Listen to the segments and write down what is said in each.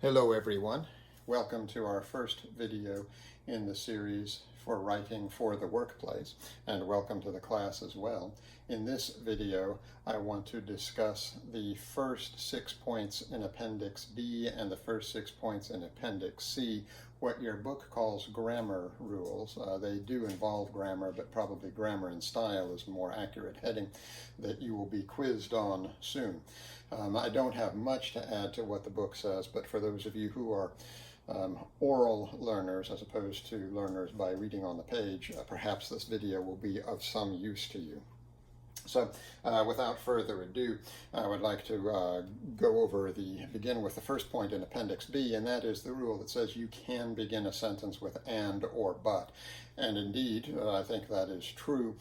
Hello everyone. Welcome to our first video in the series for writing for the workplace, and welcome to the class as well. In this video, I want to discuss the first 6 points in Appendix B and the first 6 points in Appendix C, what your book calls grammar rules. They do involve grammar, but probably grammar and style is a more accurate heading that you will be quizzed on soon. I don't have much to add to what the book says, but for those of you who are oral learners as opposed to learners by reading on the page, perhaps this video will be of some use to you. So without further ado, I would like to begin with the first point in Appendix B, and that is the rule that says you can begin a sentence with and or but. And indeed, I think that is true.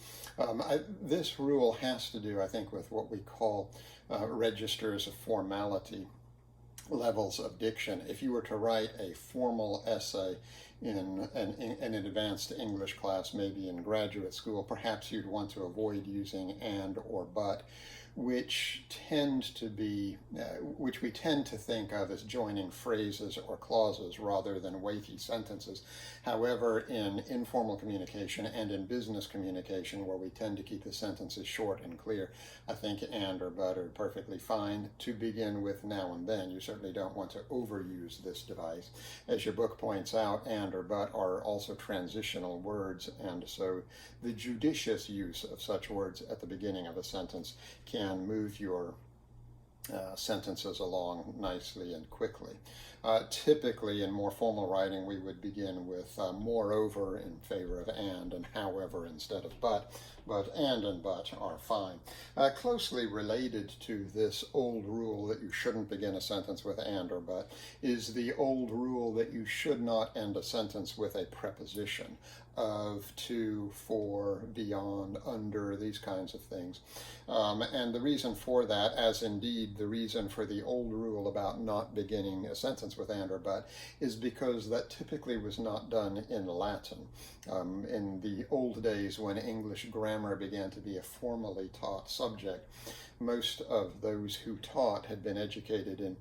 This rule has to do, I think, with what we call registers of formality, levels of diction. If you were to write a formal essay in an advanced English class, maybe in graduate school, perhaps you'd want to avoid using and or but, which we tend to think of as joining phrases or clauses rather than weighty sentences. However, in informal communication and in business communication, where we tend to keep the sentences short and clear, I think and or but are perfectly fine to begin with now and then. You certainly don't want to overuse this device. As your book points out, and or but are also transitional words, and so the judicious use of such words at the beginning of a sentence can move your sentences along nicely and quickly. Typically, in more formal writing, we would begin with moreover in favor of and however instead of but and but are fine. Closely related to this old rule that you shouldn't begin a sentence with and or but is the old rule that you should not end a sentence with a preposition of, to, for, beyond, under, these kinds of things. And the reason for that, as indeed the reason for the old rule about not beginning a sentence with and or but, is because that typically was not done in Latin. In the old days when English grammar began to be a formally taught subject, most of those who taught had been educated in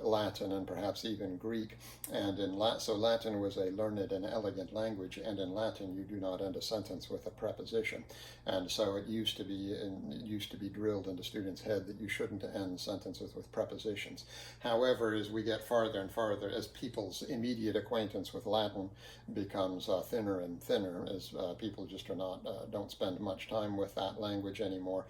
Latin and perhaps even Greek, and so Latin was a learned and elegant language, and in Latin you do not end a sentence with a preposition, and so it used to be drilled into students' head that you shouldn't end sentences with prepositions. However, as we get farther and farther, as people's immediate acquaintance with Latin becomes thinner and thinner, as people just don't spend much time with that language anymore,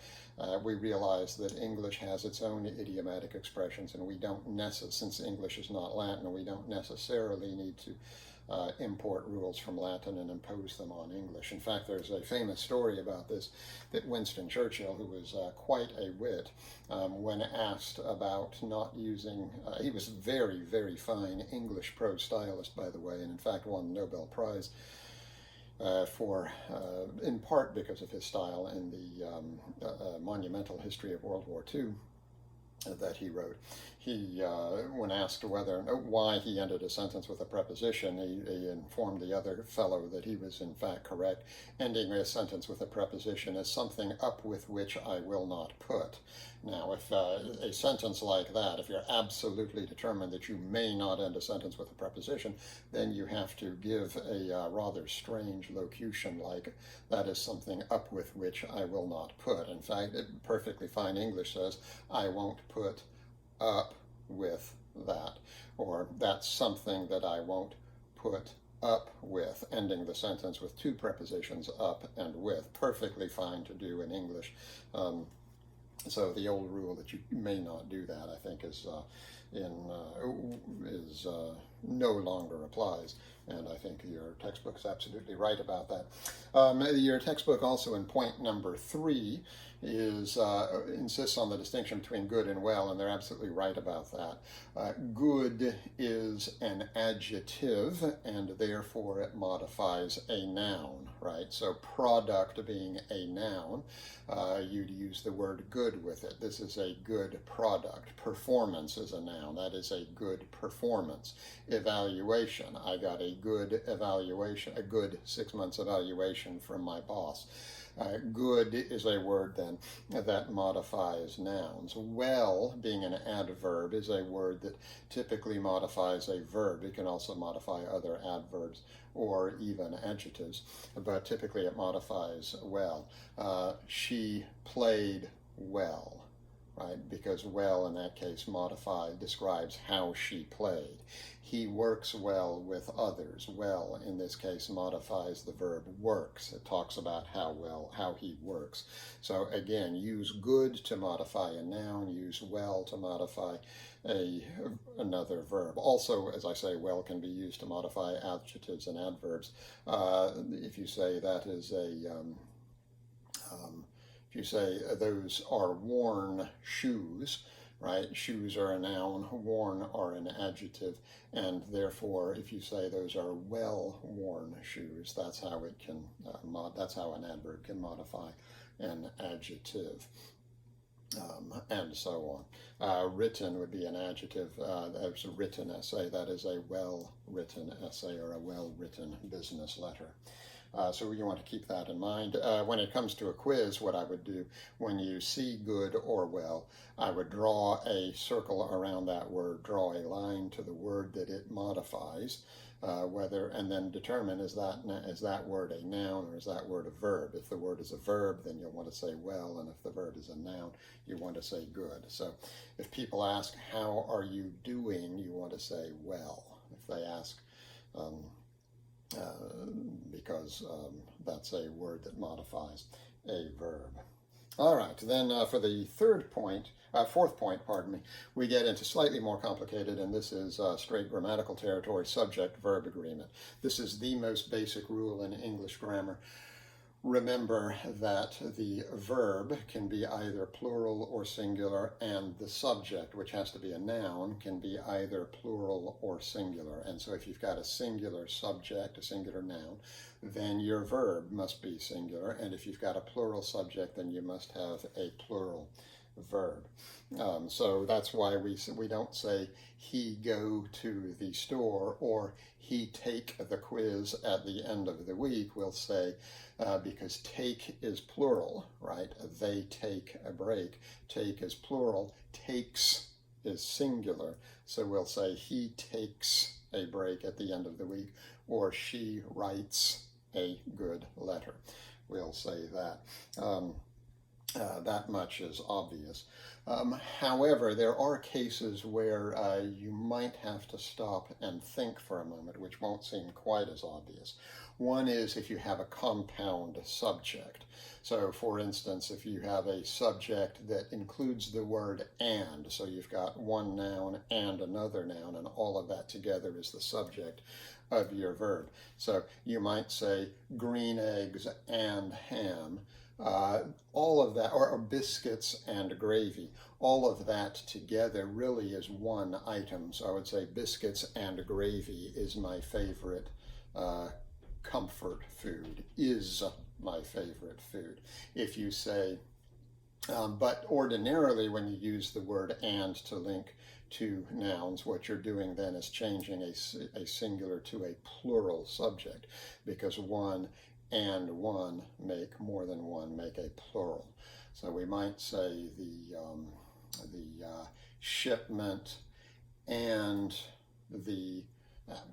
we realize that English has its own idiomatic expressions, and we don't since English is not Latin, we don't necessarily need to import rules from Latin and impose them on English. In fact, there's a famous story about this, that Winston Churchill, who was quite a wit, when asked about not using, he was very, very fine English prose stylist, by the way, and in fact won the Nobel Prize in part because of his style in the monumental history of World War II that he wrote. He, when asked why he ended a sentence with a preposition, he informed the other fellow that he was in fact correct. Ending a sentence with a preposition is something up with which I will not put. Now, if a sentence like that, if you're absolutely determined that you may not end a sentence with a preposition, then you have to give a rather strange locution like, that is something up with which I will not put. In fact, perfectly fine English says, I won't put up with that, or that's something that I won't put up with, ending the sentence with two prepositions, up and with. Perfectly fine to do in English. So the old rule that you may not do that, I think, no longer applies, and I think your textbook's absolutely right about that. Your textbook also in point number 3 insists on the distinction between good and well, and they're absolutely right about that. Good is an adjective, and therefore it modifies a noun, right? So product being a noun, you'd use the word good with it. This is a good product. Performance is a noun. That is a good performance. Evaluation. I got a good evaluation, a good 6 months evaluation from my boss. Good is a word then that modifies nouns. Well, being an adverb, is a word that typically modifies a verb. It can also modify other adverbs or even adjectives, but typically it modifies well. She played well. Right, because well in that case describes how she played. He works well with others. Well in this case modifies the verb works. It talks about how he works. So again, use good to modify a noun, use well to modify another verb. Also, as I say, well can be used to modify adjectives and adverbs. If you say that is if you say those are worn shoes, right? Shoes are a noun, worn are an adjective, and therefore, if you say those are well-worn shoes, that's how it can. That's how an adverb can modify an adjective. And so on. Written would be an adjective. That's a written essay. That is a well-written essay or a well-written business letter. So you want to keep that in mind. When it comes to a quiz, what I would do when you see good or well, I would draw a circle around that word, draw a line to the word that it modifies, and then determine is that word a noun or is that word a verb. If the word is a verb, then you'll want to say well, and if the verb is a noun, you want to say good. So if people ask, how are you doing, you want to say well. If they ask, because that's a word that modifies a verb. All right, then for the fourth point, we get into slightly more complicated, and this is straight grammatical territory, subject-verb agreement. This is the most basic rule in English grammar. Remember that the verb can be either plural or singular, and the subject, which has to be a noun, can be either plural or singular. And so if you've got a singular subject, a singular noun, then your verb must be singular. And if you've got a plural subject, then you must have a plural verb. So that's why we don't say he go to the store or he take the quiz at the end of the week. We'll say, because take is plural, right? They take a break. Take is plural. Takes is singular. So we'll say he takes a break at the end of the week, or she writes a good letter. We'll say that. That much is obvious. However, there are cases where you might have to stop and think for a moment, which won't seem quite as obvious. One is if you have a compound subject. So, for instance, if you have a subject that includes the word and, so you've got one noun and another noun, and all of that together is the subject of your verb. So you might say green eggs and ham. All of that, or biscuits and gravy, all of that together really is one item. So I would say biscuits and gravy is my favorite comfort food, is my favorite food. If you say, but ordinarily when you use the word and to link to nouns, what you're doing then is changing a singular to a plural subject, because one and one make more than one, make a plural. So we might say the shipment and the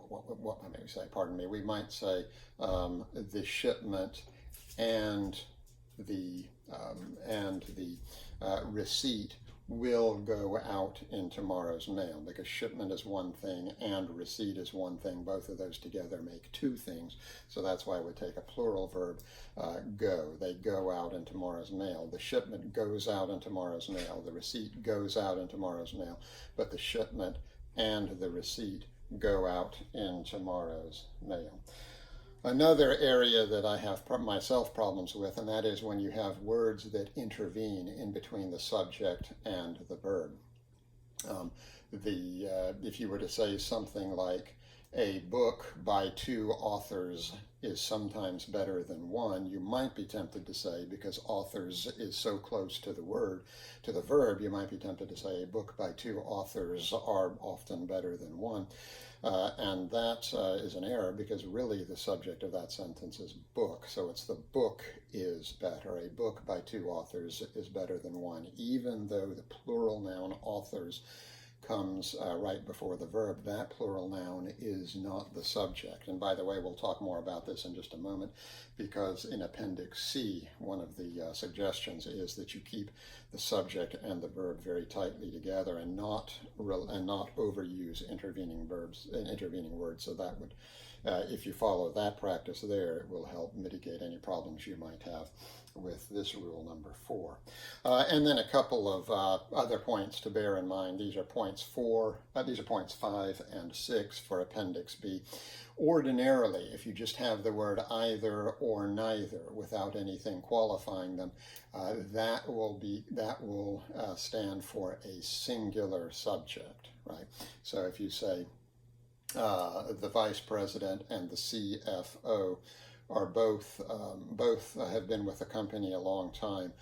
what may we say? Pardon me. We might say the shipment and the receipt will go out in tomorrow's mail, because shipment is one thing and receipt is one thing. Both of those together make two things. So that's why we take a plural verb, go. They go out in tomorrow's mail. The shipment goes out in tomorrow's mail. The receipt goes out in tomorrow's mail. But the shipment and the receipt go out in tomorrow's mail. Another area that I have myself problems with, and that is when you have words that intervene in between the subject and the verb. If you were to say something like, a book by two authors is sometimes better than one, you might be tempted to say, because authors is so close to the word, to the verb, you might be tempted to say a book by two authors are often better than one. And that is an error, because really the subject of that sentence is book. So it's the book is better. A book by two authors is better than one, even though the plural noun authors comes right before the verb. That plural noun is not the subject. And by the way, we'll talk more about this in just a moment, because in Appendix C, one of the suggestions is that you keep the subject and the verb very tightly together and not overuse intervening verbs and intervening words. So that would, if you follow that practice there, it will help mitigate any problems you might have with this rule number 4. And then a couple of other points to bear in mind. These are points 5 and 6 for Appendix B. Ordinarily, if you just have the word either or neither without anything qualifying them, that will stand for a singular subject, right? So if you say the vice president and the CFO are both have been with the company a long time,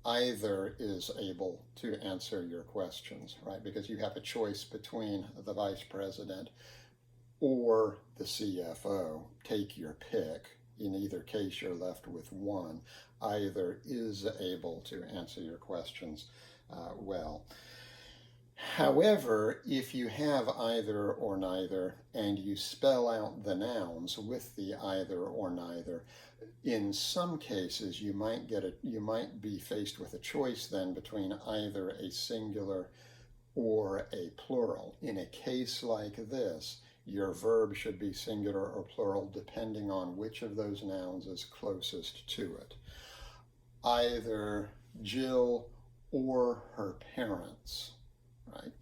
either is able to answer your questions, right? Because you have a choice between the vice president or the CFO. Take your pick. In either case, you're left with one. Either is able to answer your questions well. However, if you have either or neither and you spell out the nouns with the either or neither, in some cases you might be faced with a choice then between either a singular or a plural. In a case like this, your verb should be singular or plural depending on which of those nouns is closest to it. Either Jill or her parents, right,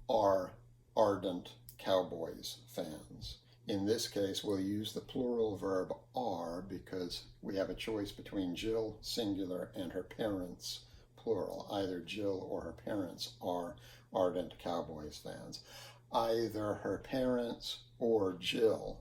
are ardent Cowboys fans. In this case, we'll use the plural verb are because we have a choice between Jill, singular, and her parents, plural. Either Jill or her parents are ardent Cowboys fans. Either her parents or Jill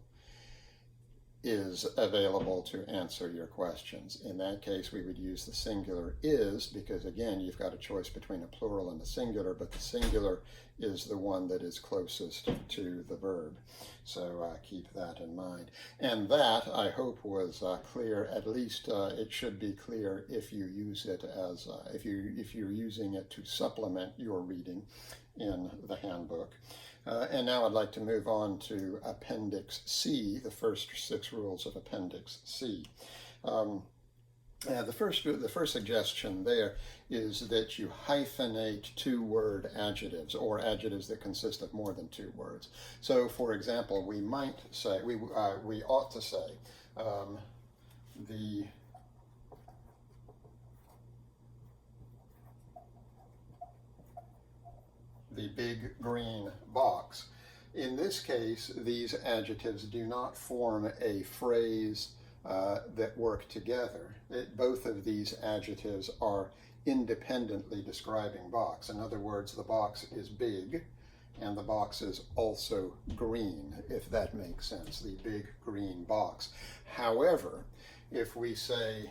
is available to answer your questions. In that case, we would use the singular is, because again, you've got a choice between a plural and a singular, but the singular is the one that is closest to the verb. So keep that in mind. And that, I hope, was clear. At least it should be clear if you use it as, if you're using it to supplement your reading in the handbook. And now I'd like to move on to Appendix C, the first 6 rules of Appendix C. The first suggestion there is that you hyphenate 2-word adjectives, or adjectives that consist of more than 2 words. So, for example, we might say, we ought to say, the big green box. In this case, these adjectives do not form a phrase that work together. Both of these adjectives are independently describing box. In other words, the box is big and the box is also green, if that makes sense, the big green box. However, if we say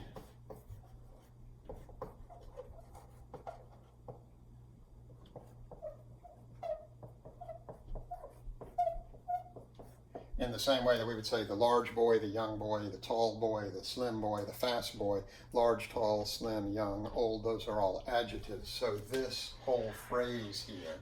in the same way that we would say the large boy, the young boy, the tall boy, the slim boy, the fast boy, large, tall, slim, young, old, those are all adjectives. So this whole phrase here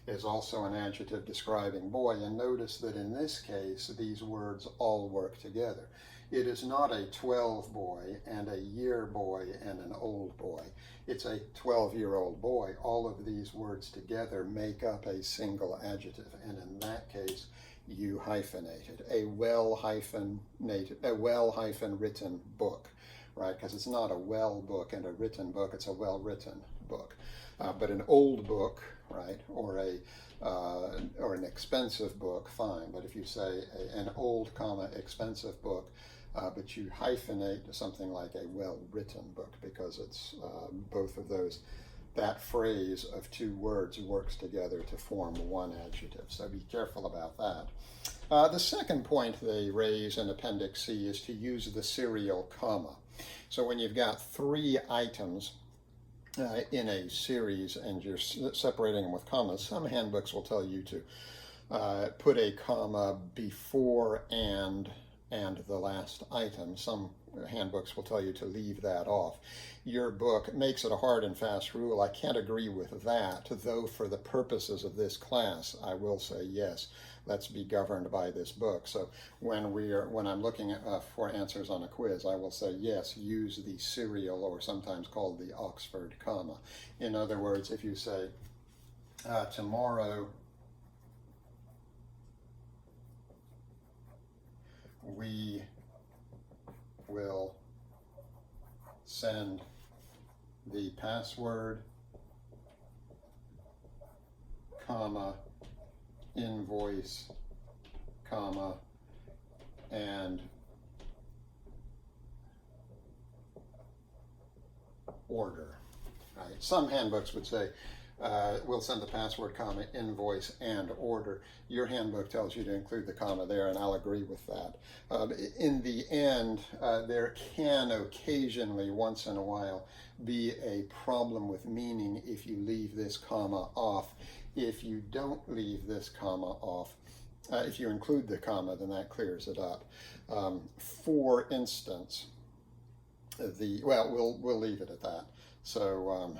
is also an adjective describing boy. And notice that in this case, these words all work together. It is not a 12 boy and a year boy and an old boy. It's a 12-year-old boy. All of these words together make up a single adjective. And in that case, you hyphenated a well-written book, right? Because it's not a well book and a written book, it's a well-written book. But an old book, right, or an expensive book, fine. But if you say an old, expensive book, but you hyphenate something like a well-written book, because it's both of those that phrase of two words works together to form one adjective. So be careful about that. The second point they raise in Appendix C is to use the serial comma. So when you've got three items in a series and you're separating them with commas, some handbooks will tell you to put a comma before and the last item. Some handbooks will tell you to leave that off. Your book makes it a hard and fast rule. I can't agree with that, though for the purposes of this class, I will say yes, let's be governed by this book. So when I'm looking for answers on a quiz, I will say yes, use the serial, or sometimes called the Oxford comma. In other words, if you say tomorrow we will send the password, comma, invoice, comma, and order. Right? Some handbooks would say, we'll send the password, comma, invoice, and order. Your handbook tells you to include the comma there, and I'll agree with that. In the end, there can occasionally, once in a while, be a problem with meaning if you leave this comma off. If you don't leave this comma off, if you include the comma, then that clears it up. For instance, we'll leave it at that. So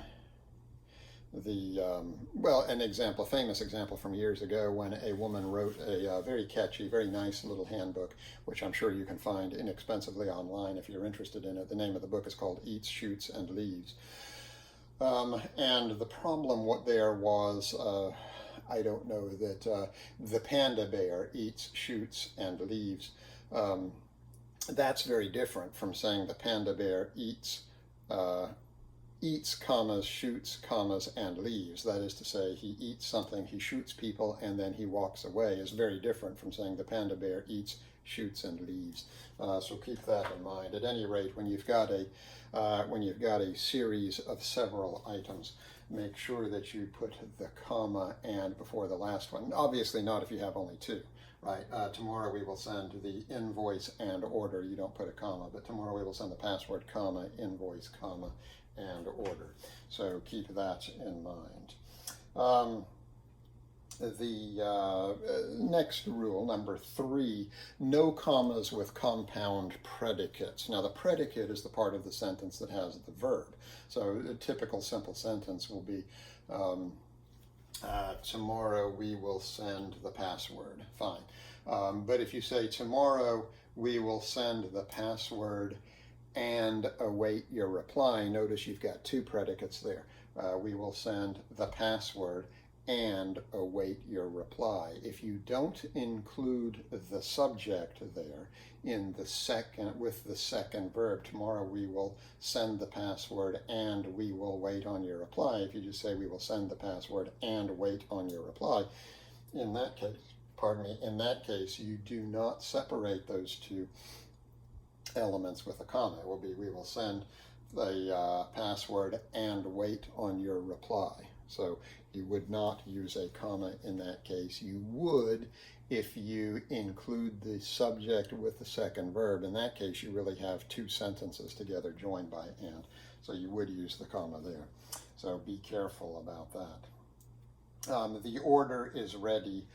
a famous example from years ago, when a woman wrote a very catchy, very nice little handbook, which I'm sure you can find inexpensively online if you're interested in it. The name of the book is called Eats, Shoots, and Leaves. And the problem there was, I don't know, that the panda bear eats, shoots, and leaves. That's very different from saying the panda bear eats, commas, shoots, commas, and leaves. That is to say, he eats something, he shoots people, and then he walks away. Is very different from saying the panda bear eats, shoots, and leaves. So keep that in mind. At any rate, when you've got a series of several items, make sure that you put the comma and before the last one. Obviously not if you have only two, right? Tomorrow we will send the invoice and order. You don't put a comma, but tomorrow we will send the password, comma, invoice, comma, and order. So keep that in mind. The next rule, number 3, no commas with compound predicates. Now the predicate is the part of the sentence that has the verb. So a typical simple sentence will be, tomorrow we will send the password. Fine. But if you say tomorrow we will send the password and await your reply, notice you've got two predicates there. We will send the password and await your reply. If you don't include the subject there in the second, with the second verb, tomorrow we will send the password and we will wait on your reply. If you just say we will send the password and wait on your reply, in that case, you do not separate those two elements with a comma. It will be, we will send the password and wait on your reply. So you would not use a comma in that case. You would if you include the subject with the second verb. In that case, you really have two sentences together joined by and. So you would use the comma there. So be careful about that. The order is ready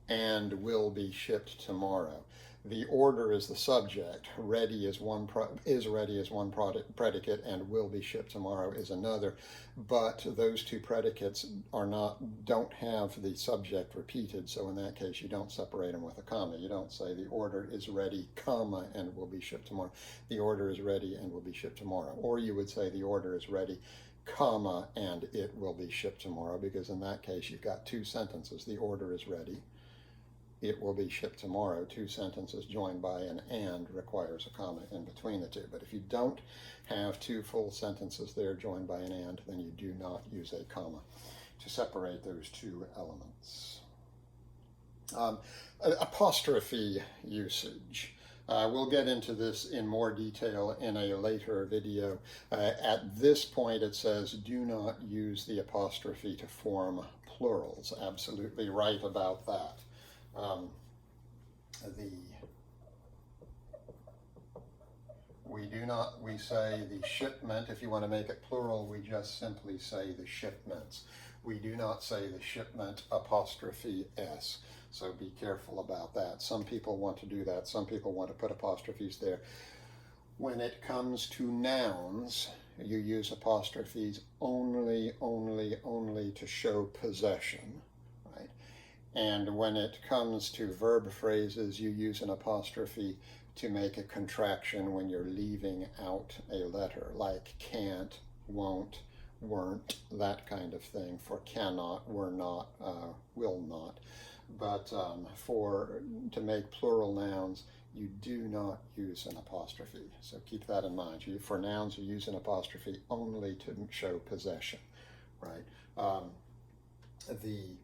and will be shipped tomorrow. The order is the subject. Ready is one predicate, and will be shipped tomorrow is another. But those two predicates don't have the subject repeated. So in that case, you don't separate them with a comma. You don't say the order is ready, comma, and will be shipped tomorrow. The order is ready and will be shipped tomorrow. Or you would say the order is ready, comma, and it will be shipped tomorrow, because in that case, you've got two sentences. The order is ready. It will be shipped tomorrow. Two sentences joined by an and requires a comma in between the two. But if you don't have two full sentences there joined by an and, then you do not use a comma to separate those two elements. Apostrophe usage. We'll get into this in more detail in a later video. At this point, it says, do not use the apostrophe to form plurals. Absolutely right about that. We say the shipment. If you want to make it plural, we just simply say the shipments. We do not say the shipment apostrophe S. So be careful about that. Some people want to do that. Some people want to put apostrophes there. When it comes to nouns, you use apostrophes only to show possession, right? And when it comes to verb phrases, you use an apostrophe to make a contraction when you're leaving out a letter, like can't, won't, weren't, that kind of thing, for cannot, were not, will not. But to make plural nouns, you do not use an apostrophe. So keep that in mind. For nouns, you use an apostrophe only to show possession, right? The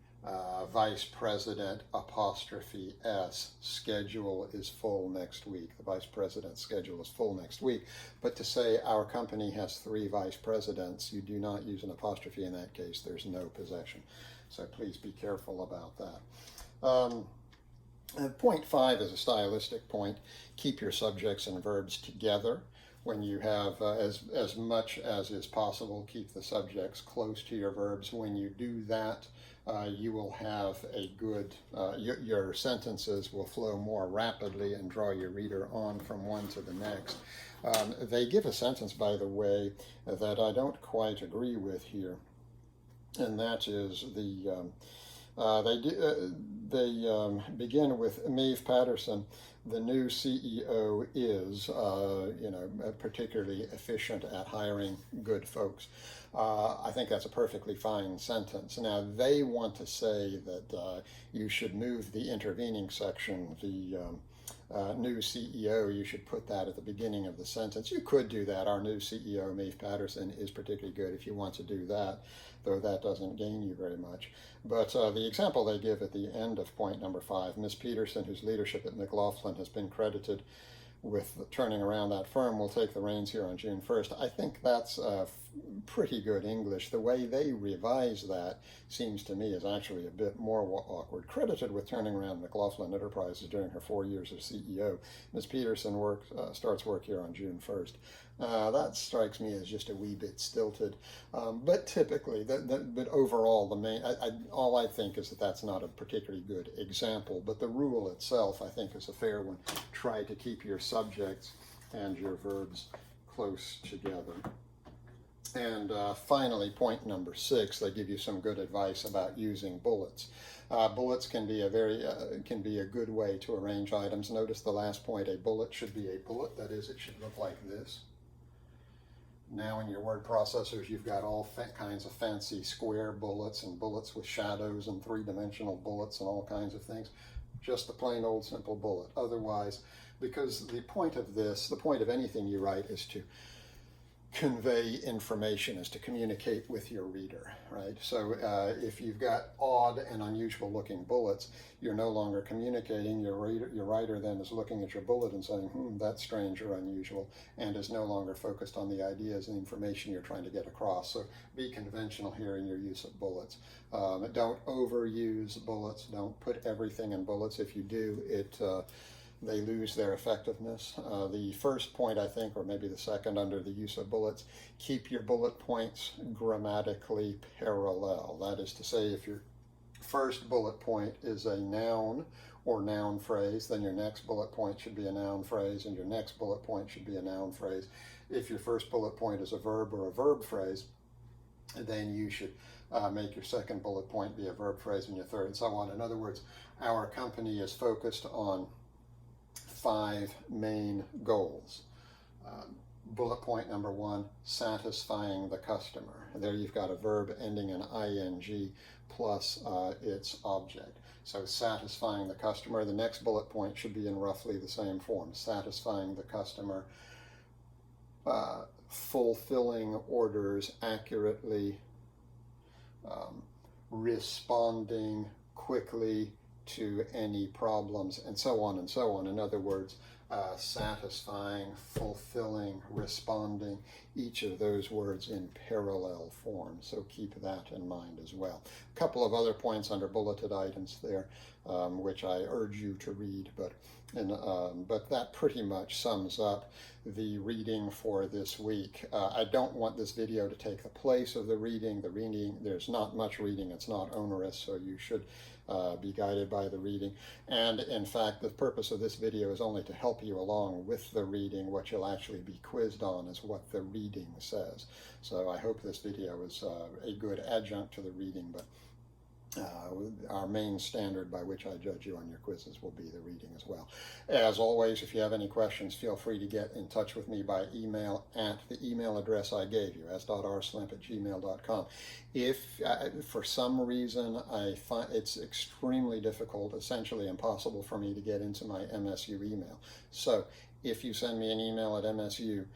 vice president apostrophe S schedule is full next week. The vice president's schedule is full next week. But to say our company has 3 vice presidents, you do not use an apostrophe in that case. There's no possession. So please be careful about that. Point 5 is a stylistic point. Keep your subjects and verbs together. When you have, as much as is possible, keep the subjects close to your verbs. When you do that, you will have a good, your sentences will flow more rapidly and draw your reader on from one to the next. They give a sentence, by the way, that I don't quite agree with here, and that is they begin with Maeve Patterson. The new CEO is, particularly efficient at hiring good folks. I think that's a perfectly fine sentence. Now, they want to say that you should move the intervening section, the new CEO, you should put that at the beginning of the sentence. You could do that. Our new CEO, Maeve Patterson, is particularly good if you want to do that, though that doesn't gain you very much. But the example they give at the end of point number 5, Ms. Peterson, whose leadership at McLaughlin has been credited with turning around that firm, will take the reins here on June 1st. I think that's pretty good English. The way they revise that seems to me is actually a bit more awkward. Credited with turning around McLaughlin Enterprises during her 4 years as CEO, Ms. Peterson starts work here on June 1st. That strikes me as just a wee bit stilted, but typically, but overall, all I think is that that's not a particularly good example, but the rule itself, I think, is a fair one. Try to keep your subjects and your verbs close together. And finally, point number 6, they give you some good advice about using bullets. Bullets can be a good way to arrange items. Notice the last point, a bullet should be a bullet. That is, it should look like this. Now in your word processors, you've got all kinds of fancy square bullets and bullets with shadows and 3-dimensional bullets and all kinds of things. Just the plain old simple bullet. Otherwise, because the point of anything you write is to convey information, is to communicate with your reader, right? So if you've got odd and unusual looking bullets, you're no longer communicating. Your writer then is looking at your bullet and saying, that's strange or unusual, and is no longer focused on the ideas and information you're trying to get across. So be conventional here in your use of bullets. Don't overuse bullets. Don't put everything in bullets. If you do, they lose their effectiveness. The first point, I think, or maybe the second under the use of bullets, keep your bullet points grammatically parallel. That is to say, if your first bullet point is a noun or noun phrase, then your next bullet point should be a noun phrase, and your next bullet point should be a noun phrase. If your first bullet point is a verb or a verb phrase, then you should make your second bullet point be a verb phrase and your third, and so on. In other words, our company is focused on 5 main goals. Bullet point number 1, satisfying the customer. There you've got a verb ending in ing plus its object. So satisfying the customer. The next bullet point should be in roughly the same form. Satisfying the customer, fulfilling orders accurately, responding quickly to any problems, and so on and so on. In other words, satisfying, fulfilling, responding, each of those words in parallel form. So keep that in mind as well. A couple of other points under bulleted items there, which I urge you to read, but that pretty much sums up the reading for this week. I don't want this video to take the place of the reading. There's not much reading. It's not onerous, so you should be guided by the reading. And in fact, the purpose of this video is only to help you along with the reading. What you'll actually be quizzed on is what the reading says. So I hope this video is a good adjunct to the reading, but our main standard by which I judge you on your quizzes will be the reading as well. As always, if you have any questions, feel free to get in touch with me by email at the email address I gave you, s.rslimp@gmail.com. If for some reason I find it's extremely difficult, essentially impossible for me to get into my MSU email, so if you send me an email at msstate.edu,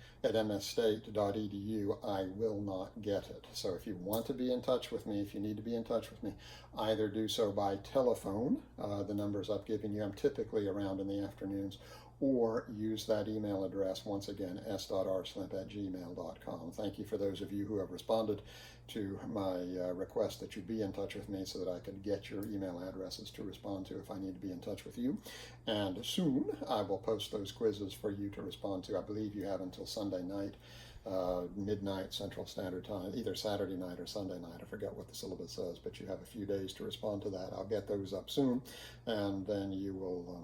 I will not get it. So if you want to be in touch with me, if you need to be in touch with me, either do so by telephone, the numbers I've given you, I'm typically around in the afternoons, or use that email address, once again, s.rslimp@gmail.com. Thank you for those of you who have responded to my request that you be in touch with me so that I could get your email addresses to respond to if I need to be in touch with you. And soon I will post those quizzes for you to respond to. I believe you have until Sunday night, midnight Central Standard Time, either Saturday night or Sunday night. I forget what the syllabus says, but you have a few days to respond to that. I'll get those up soon, and then you will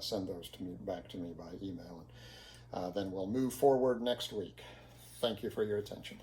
send those back to me by email. And then we'll move forward next week. Thank you for your attention.